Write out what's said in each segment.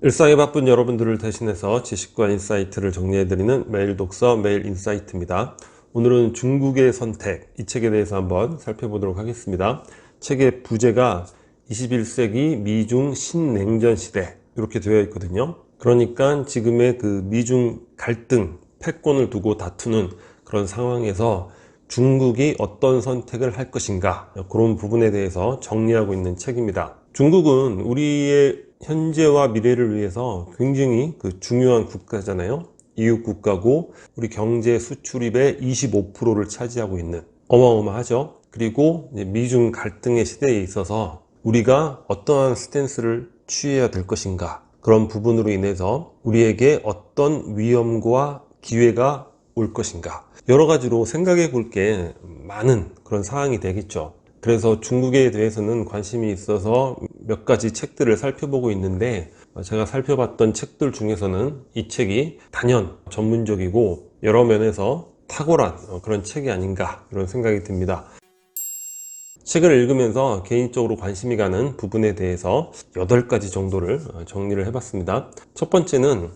일상에 바쁜 여러분들을 대신해서 지식과 인사이트를 정리해드리는 매일 독서 매일 인사이트입니다. 오늘은 중국의 선택, 이 책에 대해서 한번 살펴보도록 하겠습니다. 책의 부제가 21세기 미중 신냉전 시대 이렇게 되어 있거든요. 그러니까 지금의 그 미중 갈등, 패권을 두고 다투는 그런 상황에서 중국이 어떤 선택을 할 것인가, 그런 부분에 대해서 정리하고 있는 책입니다. 중국은 우리의 현재와 미래를 위해서 굉장히 중요한 국가잖아요. 이웃 국가고 우리 경제 수출입의 25%를 차지하고 있는, 어마어마하죠. 그리고 미중 갈등의 시대에 있어서 우리가 어떠한 스탠스를 취해야 될 것인가, 그런 부분으로 인해서 우리에게 어떤 위험과 기회가 올 것인가, 여러 가지로 생각해 볼 게 많은 그런 사항이 되겠죠. 그래서 중국에 대해서는 관심이 있어서 몇 가지 책들을 살펴보고 있는데, 제가 살펴봤던 책들 중에서는 이 책이 단연 전문적이고 여러 면에서 탁월한 그런 책이 아닌가, 이런 생각이 듭니다. 책을 읽으면서 개인적으로 관심이 가는 부분에 대해서 8가지 정도를 정리를 해봤습니다. 첫 번째는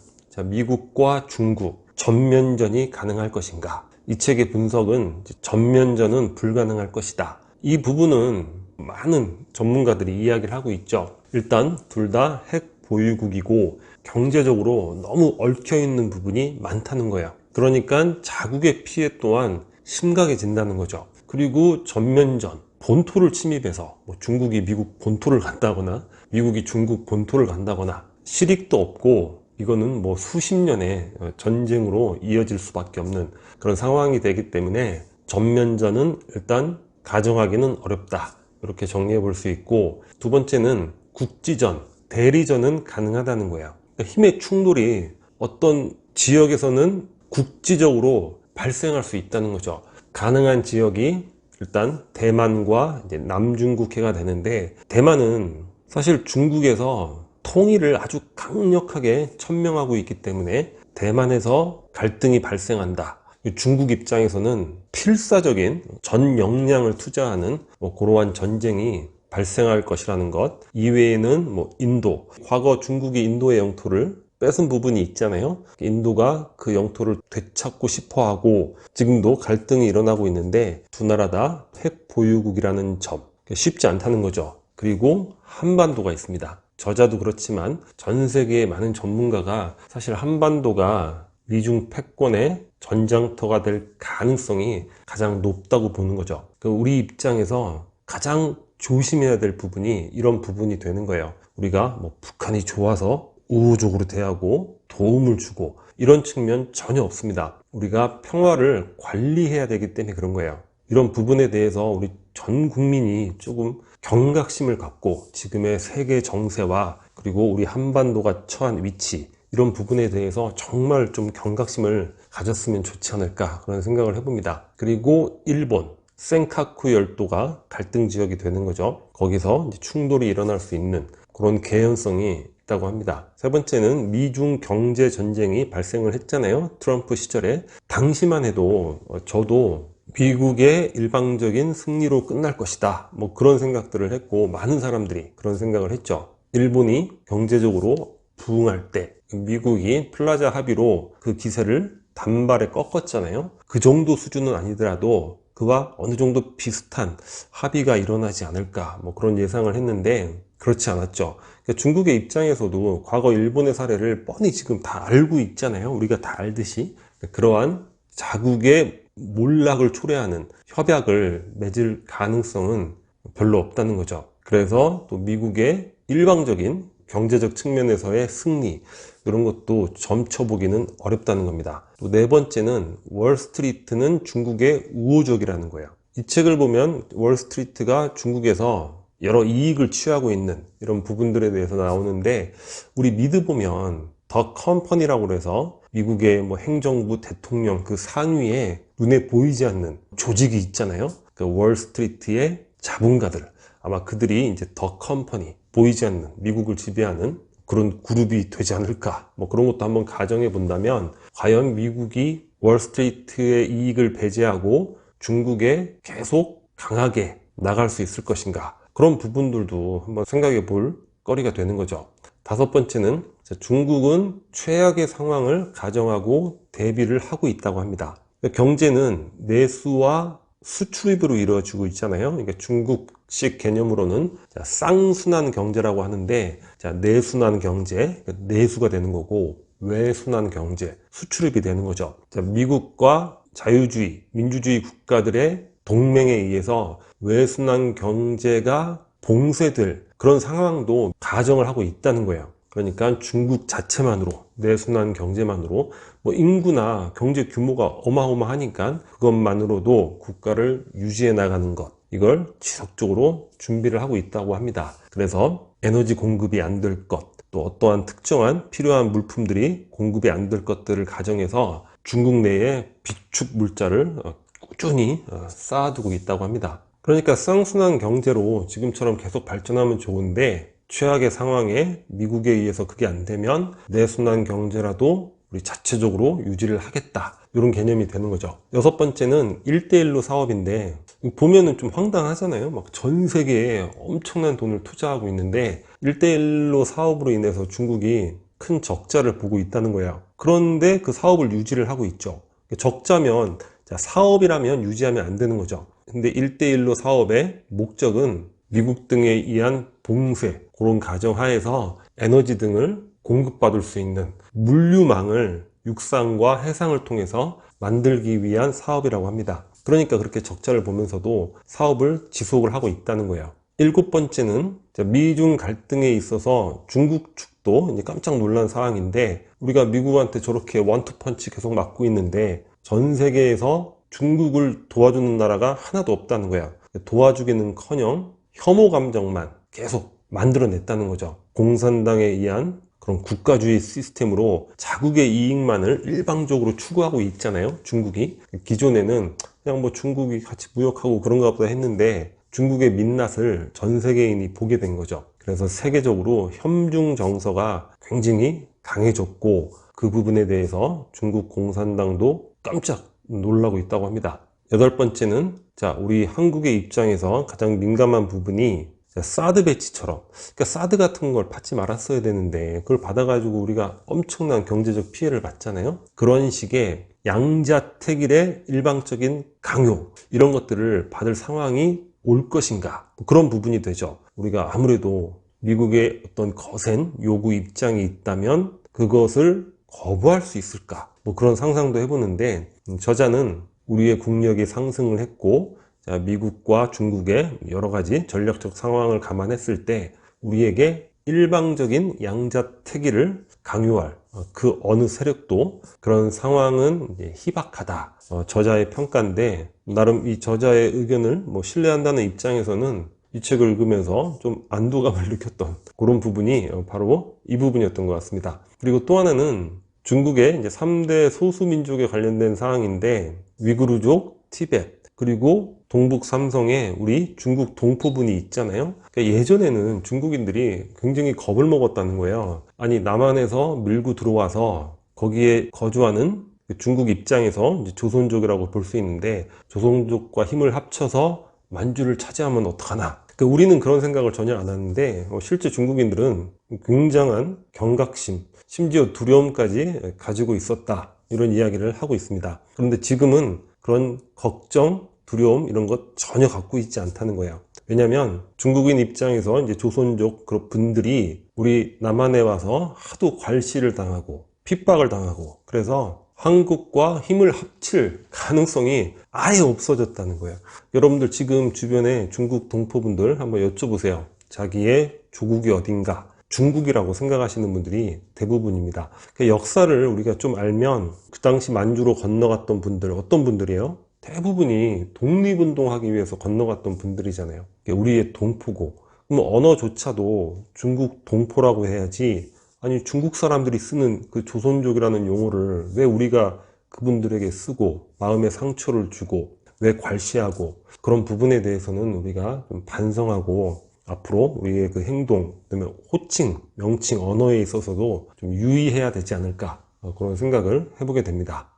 미국과 중국 전면전이 가능할 것인가. 이 책의 분석은 전면전은 불가능할 것이다. 이 부분은 많은 전문가들이 이야기를 하고 있죠. 일단 둘 다 핵 보유국이고 경제적으로 너무 얽혀있는 부분이 많다는 거예요. 그러니까 자국의 피해 또한 심각해진다는 거죠. 그리고 전면전, 본토를 침입해서 중국이 미국 본토를 간다거나 미국이 중국 본토를 간다거나, 실익도 없고 이거는 수십 년의 전쟁으로 이어질 수밖에 없는 그런 상황이 되기 때문에 전면전은 일단 가정하기는 어렵다, 이렇게 정리해 볼 수 있고, 두 번째는 국지전, 대리전은 가능하다는 거예요. 그러니까 힘의 충돌이 어떤 지역에서는 국지적으로 발생할 수 있다는 거죠. 가능한 지역이 일단 대만과 이제 남중국해가 되는데, 대만은 사실 중국에서 통일을 아주 강력하게 천명하고 있기 때문에 대만에서 갈등이 발생한다, 중국 입장에서는 필사적인 전 역량을 투자하는 그러한 전쟁이 발생할 것이라는 것. 이외에는 인도, 과거 중국이 인도의 영토를 뺏은 부분이 있잖아요. 인도가 그 영토를 되찾고 싶어하고 지금도 갈등이 일어나고 있는데, 두 나라 다 핵 보유국이라는 점, 쉽지 않다는 거죠. 그리고 한반도가 있습니다. 저자도 그렇지만 전 세계의 많은 전문가가 사실 한반도가 미중 패권의 전장터가 될 가능성이 가장 높다고 보는 거죠. 우리 입장에서 가장 조심해야 될 부분이 이런 부분이 되는 거예요. 우리가 북한이 좋아서 우호적으로 대하고 도움을 주고 이런 측면 전혀 없습니다. 우리가 평화를 관리해야 되기 때문에 그런 거예요. 이런 부분에 대해서 우리 전 국민이 조금 경각심을 갖고 지금의 세계 정세와 그리고 우리 한반도가 처한 위치, 이런 부분에 대해서 정말 좀 경각심을 가졌으면 좋지 않을까, 그런 생각을 해봅니다. 그리고 일본 센카쿠 열도가 갈등 지역이 되는 거죠. 거기서 이제 충돌이 일어날 수 있는 그런 개연성이 있다고 합니다. 세 번째는 미중 경제 전쟁이 발생을 했잖아요. 트럼프 시절에. 당시만 해도 저도 미국의 일방적인 승리로 끝날 것이다, 그런 생각들을 했고, 많은 사람들이 그런 생각을 했죠. 일본이 경제적으로 부흥할 때 미국이 플라자 합의로 그 기세를 단발에 꺾었잖아요. 그 정도 수준은 아니더라도 그와 어느 정도 비슷한 합의가 일어나지 않을까, 그런 예상을 했는데 그렇지 않았죠. 그러니까 중국의 입장에서도 과거 일본의 사례를 뻔히 지금 다 알고 있잖아요. 우리가 다 알듯이. 그러한 자국의 몰락을 초래하는 협약을 맺을 가능성은 별로 없다는 거죠. 그래서 또 미국의 일방적인 경제적 측면에서의 승리, 이런 것도 점쳐보기는 어렵다는 겁니다. 또 네 번째는 월스트리트는 중국의 우호적이라는 거예요. 이 책을 보면 월스트리트가 중국에서 여러 이익을 취하고 있는 이런 부분들에 대해서 나오는데, 우리 미드 보면 더 컴퍼니라고 해서 미국의 행정부 대통령 그 상위에 눈에 보이지 않는 조직이 있잖아요. 그 월스트리트의 자본가들, 아마 그들이 이제 더 컴퍼니, 보이지 않는 미국을 지배하는 그런 그룹이 되지 않을까, 그런 것도 한번 가정해 본다면, 과연 미국이 월스트리트의 이익을 배제하고 중국에 계속 강하게 나갈 수 있을 것인가, 그런 부분들도 한번 생각해 볼 거리가 되는 거죠. 다섯 번째는 자, 중국은 최악의 상황을 가정하고 대비를 하고 있다고 합니다. 경제는 내수와 수출입으로 이루어지고 있잖아요. 그러니까 중국식 개념으로는 쌍순환 경제라고 하는데, 자, 내순환 경제, 내수가 되는 거고, 외순환 경제, 수출입이 되는 거죠. 자, 미국과 자유주의, 민주주의 국가들의 동맹에 의해서 외순환 경제가 봉쇄될 그런 상황도 가정을 하고 있다는 거예요. 그러니까 중국 자체만으로, 내순환 경제만으로 뭐 인구나 경제 규모가 어마어마하니까 그것만으로도 국가를 유지해 나가는 것, 이걸 지속적으로 준비를 하고 있다고 합니다. 그래서 에너지 공급이 안 될 것, 또 어떠한 특정한 필요한 물품들이 공급이 안 될 것들을 가정해서 중국 내에 비축 물자를 꾸준히 쌓아두고 있다고 합니다. 그러니까 쌍순환 경제로 지금처럼 계속 발전하면 좋은데, 최악의 상황에 미국에 의해서 그게 안 되면 내순환 경제라도 우리 자체적으로 유지를 하겠다, 이런 개념이 되는 거죠. 여섯 번째는 1대1로 사업인데, 보면은 좀 황당하잖아요. 막 전 세계에 엄청난 돈을 투자하고 있는데 1대1로 사업으로 인해서 중국이 큰 적자를 보고 있다는 거예요. 그런데 그 사업을 유지를 하고 있죠. 적자면, 자, 사업이라면 유지하면 안 되는 거죠. 근데 1대1로 사업의 목적은 미국 등에 의한 봉쇄, 그런 가정하에서 에너지 등을 공급받을 수 있는 물류망을 육상과 해상을 통해서 만들기 위한 사업이라고 합니다. 그러니까 그렇게 적자를 보면서도 사업을 지속을 하고 있다는 거예요. 일곱 번째는 미중 갈등에 있어서 중국 측도 이제 깜짝 놀란 상황인데, 우리가 미국한테 저렇게 원투펀치 계속 맞고 있는데 전 세계에서 중국을 도와주는 나라가 하나도 없다는 거야. 도와주기는커녕 혐오 감정만 계속 만들어냈다는 거죠. 공산당에 의한 그런 국가주의 시스템으로 자국의 이익만을 일방적으로 추구하고 있잖아요, 중국이. 기존에는 그냥 뭐 중국이 같이 무역하고 그런가 보다 했는데 중국의 민낯을 전 세계인이 보게 된 거죠. 그래서 세계적으로 협중 정서가 굉장히 강해졌고, 그 부분에 대해서 중국 공산당도 깜짝 놀라고 있다고 합니다. 여덟 번째는, 자, 우리 한국의 입장에서 가장 민감한 부분이 사드 배치처럼, 그러니까 사드 같은 걸 받지 말았어야 되는데 그걸 받아가지고 우리가 엄청난 경제적 피해를 봤잖아요. 그런 식의 양자택일의 일방적인 강요, 이런 것들을 받을 상황이 올 것인가, 그런 부분이 되죠. 우리가 아무래도 미국의 어떤 거센 요구 입장이 있다면 그것을 거부할 수 있을까, 뭐 그런 상상도 해보는데, 저자는 우리의 국력이 상승을 했고, 자, 미국과 중국의 여러 가지 전략적 상황을 감안했을 때 우리에게 일방적인 양자택일을 강요할 그 어느 세력도 그런 상황은 이제 희박하다, 저자의 평가인데, 나름 이 저자의 의견을 뭐 신뢰한다는 입장에서는 이 책을 읽으면서 좀 안도감을 느꼈던 그런 부분이 바로 이 부분이었던 것 같습니다. 그리고 또 하나는 중국의 이제 3대 소수민족에 관련된 사항인데, 위구르족, 티벳, 그리고 동북 삼성에 우리 중국 동포분이 있잖아요. 그러니까 예전에는 중국인들이 굉장히 겁을 먹었다는 거예요. 아니, 남한에서 밀고 들어와서 거기에 거주하는 중국 입장에서 이제 조선족이라고 볼 수 있는데, 조선족과 힘을 합쳐서 만주를 차지하면 어떡하나. 그러니까 우리는 그런 생각을 전혀 안 하는데, 실제 중국인들은 굉장한 경각심, 심지어 두려움까지 가지고 있었다, 이런 이야기를 하고 있습니다. 그런데 지금은 그런 걱정, 두려움 이런 것 전혀 갖고 있지 않다는 거예요. 왜냐하면 중국인 입장에서 이제 조선족 그런 분들이 우리 남한에 와서 하도 괄시를 당하고 핍박을 당하고, 그래서 한국과 힘을 합칠 가능성이 아예 없어졌다는 거예요. 여러분들 지금 주변에 중국 동포분들 한번 여쭤보세요. 자기의 조국이 어딘가, 중국이라고 생각하시는 분들이 대부분입니다. 그 역사를 우리가 좀 알면, 그 당시 만주로 건너갔던 분들 어떤 분들이에요? 대부분이 독립운동하기 위해서 건너갔던 분들이잖아요. 우리의 동포고, 그럼 언어조차도 중국 동포라고 해야지, 아니 중국 사람들이 쓰는 그 조선족이라는 용어를 왜 우리가 그분들에게 쓰고 마음에 상처를 주고 왜 괄시하고, 그런 부분에 대해서는 우리가 좀 반성하고 앞으로 우리의 그 행동, 그다음에 호칭, 명칭, 언어에 있어서도 좀 유의해야 되지 않을까, 그런 생각을 해보게 됩니다.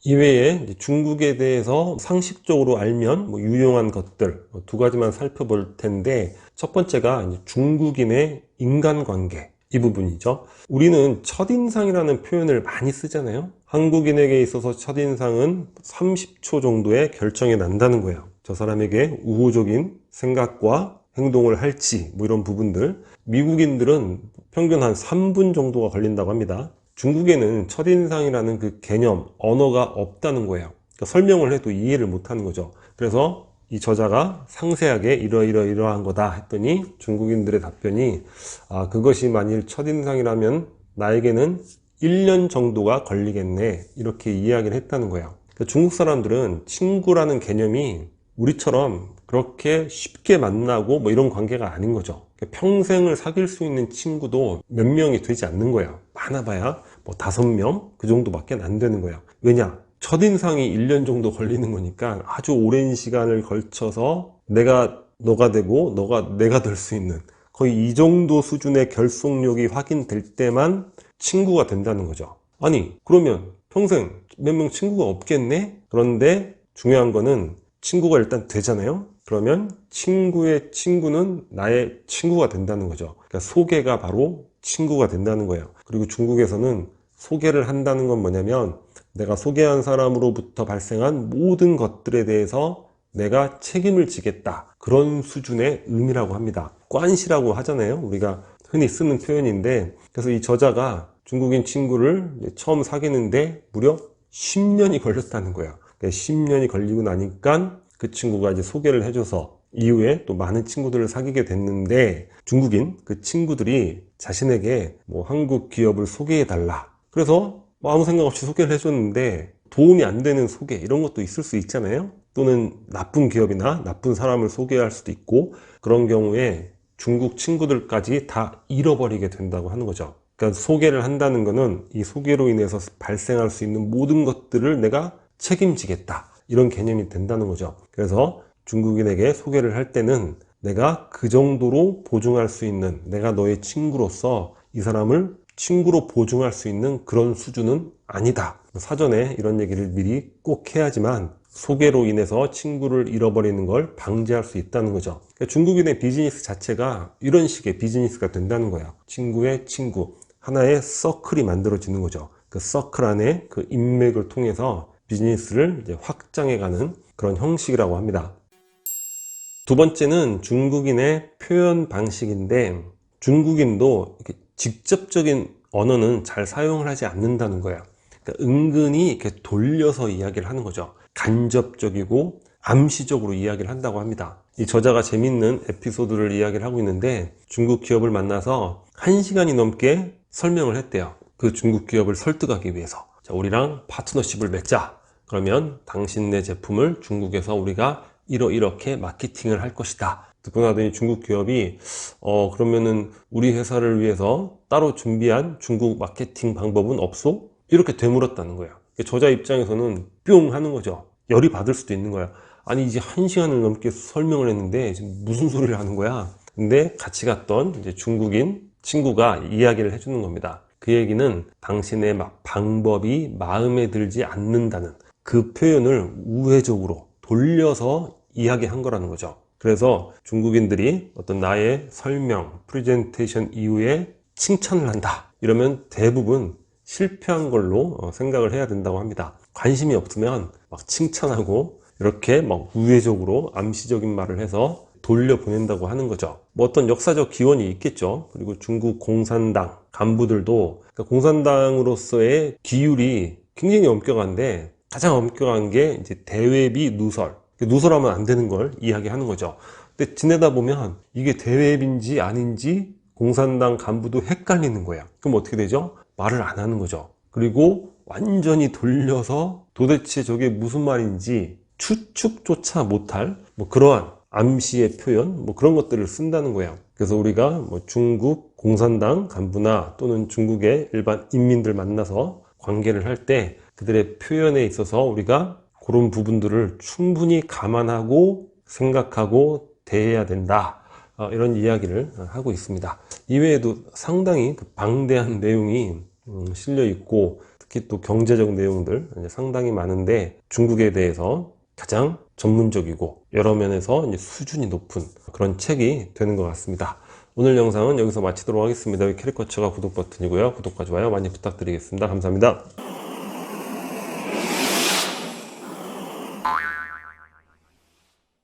이외에 중국에 대해서 상식적으로 알면 뭐 유용한 것들 두 가지만 살펴볼 텐데, 첫 번째가 중국인의 인간관계, 이 부분이죠. 우리는 첫인상이라는 표현을 많이 쓰잖아요. 한국인에게 있어서 첫인상은 30초 정도에 결정이 난다는 거예요. 저 사람에게 우호적인 생각과 행동을 할지 뭐 이런 부분들. 미국인들은 평균 한 3분 정도가 걸린다고 합니다. 중국에는 첫인상이라는 그 개념, 언어가 없다는 거예요. 그러니까 설명을 해도 이해를 못하는 거죠. 그래서 이 저자가 상세하게 이러한 거다 했더니 중국인들의 답변이 그것이 만일 첫인상이라면 나에게는 1년 정도가 걸리겠네 이렇게 이야기를 했다는 거예요. 그러니까 중국 사람들은 친구라는 개념이 우리처럼 그렇게 쉽게 만나고 뭐 이런 관계가 아닌 거죠. 그러니까 평생을 사귈 수 있는 친구도 몇 명이 되지 않는 거예요. 많아봐야 뭐 5명 그 정도밖에 안 되는 거예요. 왜냐? 첫인상이 1년 정도 걸리는 거니까 아주 오랜 시간을 걸쳐서 내가 너가 되고 너가 내가 될 수 있는 거의 이 정도 수준의 결속력이 확인될 때만 친구가 된다는 거죠. 아니 그러면 평생 몇 명 친구가 없겠네? 그런데 중요한 거는 친구가 일단 되잖아요. 그러면 친구의 친구는 나의 친구가 된다는 거죠. 그러니까 소개가 바로 친구가 된다는 거예요. 그리고 중국에서는 소개를 한다는 건 뭐냐면 내가 소개한 사람으로부터 발생한 모든 것들에 대해서 내가 책임을 지겠다. 그런 수준의 의미라고 합니다. 관시라고 하잖아요. 우리가 흔히 쓰는 표현인데, 그래서 이 저자가 중국인 친구를 처음 사귀는데 무려 10년이 걸렸다는 거예요. 10년이 걸리고 나니까 그 친구가 이제 소개를 해줘서 이후에 또 많은 친구들을 사귀게 됐는데, 중국인 그 친구들이 자신에게 뭐 한국 기업을 소개해달라. 그래서 아무 생각 없이 소개를 해줬는데 도움이 안 되는 소개 이런 것도 있을 수 있잖아요. 또는 나쁜 기업이나 나쁜 사람을 소개할 수도 있고, 그런 경우에 중국 친구들까지 다 잃어버리게 된다고 하는 거죠. 그러니까 소개를 한다는 거는 이 소개로 인해서 발생할 수 있는 모든 것들을 내가 책임지겠다 이런 개념이 된다는 거죠. 그래서 중국인에게 소개를 할 때는 내가 그 정도로 보증할 수 있는, 내가 너의 친구로서 이 사람을 친구로 보증할 수 있는 그런 수준은 아니다. 사전에 이런 얘기를 미리 꼭 해야지만 소개로 인해서 친구를 잃어버리는 걸 방지할 수 있다는 거죠. 그러니까 중국인의 비즈니스 자체가 이런 식의 비즈니스가 된다는 거예요. 친구의 친구, 하나의 서클이 만들어지는 거죠. 그 서클 안에 그 인맥을 통해서 비즈니스를 이제 확장해가는 그런 형식이라고 합니다. 두 번째는 중국인의 표현 방식인데, 중국인도 이렇게 직접적인 언어는 잘 사용을 하지 않는다는 거예요. 그러니까 은근히 이렇게 돌려서 이야기를 하는 거죠. 간접적이고 암시적으로 이야기를 한다고 합니다. 이 저자가 재밌는 에피소드를 이야기를 하고 있는데, 중국 기업을 만나서 1시간이 넘게 설명을 했대요. 그 중국 기업을 설득하기 위해서. 자, 우리랑 파트너십을 맺자. 그러면 당신네 제품을 중국에서 우리가 이렇게 마케팅을 할 것이다. 듣고 나더니 중국 기업이 그러면은 우리 회사를 위해서 따로 준비한 중국 마케팅 방법은 없소? 이렇게 되물었다는 거예요. 저자 입장에서는 뿅 하는 거죠. 열이 받을 수도 있는 거야. 아니 이제 1시간을 넘게 설명을 했는데 지금 무슨 소리를 하는 거야? 근데 같이 갔던 이제 중국인 친구가 이야기를 해주는 겁니다. 그 얘기는 당신의 방법이 마음에 들지 않는다는 그 표현을 우회적으로 돌려서 이야기한 거라는 거죠. 그래서 중국인들이 어떤 나의 설명, 프레젠테이션 이후에 칭찬을 한다. 이러면 대부분 실패한 걸로 생각을 해야 된다고 합니다. 관심이 없으면 막 칭찬하고 이렇게 막 우회적으로 암시적인 말을 해서 돌려보낸다고 하는 거죠. 뭐 어떤 역사적 기원이 있겠죠. 그리고 중국 공산당 간부들도, 그러니까 공산당으로서의 기율이 굉장히 엄격한데 가장 엄격한 게 이제 대외비 누설. 누설하면 안 되는 걸 이야기하는 거죠. 근데 지내다 보면 이게 대외비인지 아닌지 공산당 간부도 헷갈리는 거야. 그럼 어떻게 되죠? 말을 안 하는 거죠. 그리고 완전히 돌려서 도대체 저게 무슨 말인지 추측조차 못할 뭐 그러한 암시의 표현, 뭐 그런 것들을 쓴다는 거예요. 그래서 우리가 뭐 중국 공산당 간부나 또는 중국의 일반 인민들 만나서 관계를 할 때 그들의 표현에 있어서 우리가 그런 부분들을 충분히 감안하고 생각하고 대해야 된다. 이런 이야기를 하고 있습니다. 이외에도 상당히 방대한 내용이 실려 있고, 특히 또 경제적 내용들 상당히 많은데 중국에 대해서 가장 전문적이고 여러 면에서 수준이 높은 그런 책이 되는 것 같습니다. 오늘 영상은 여기서 마치도록 하겠습니다. 여기 캐릭터처가 구독 버튼이고요. 구독과 좋아요 많이 부탁드리겠습니다. 감사합니다.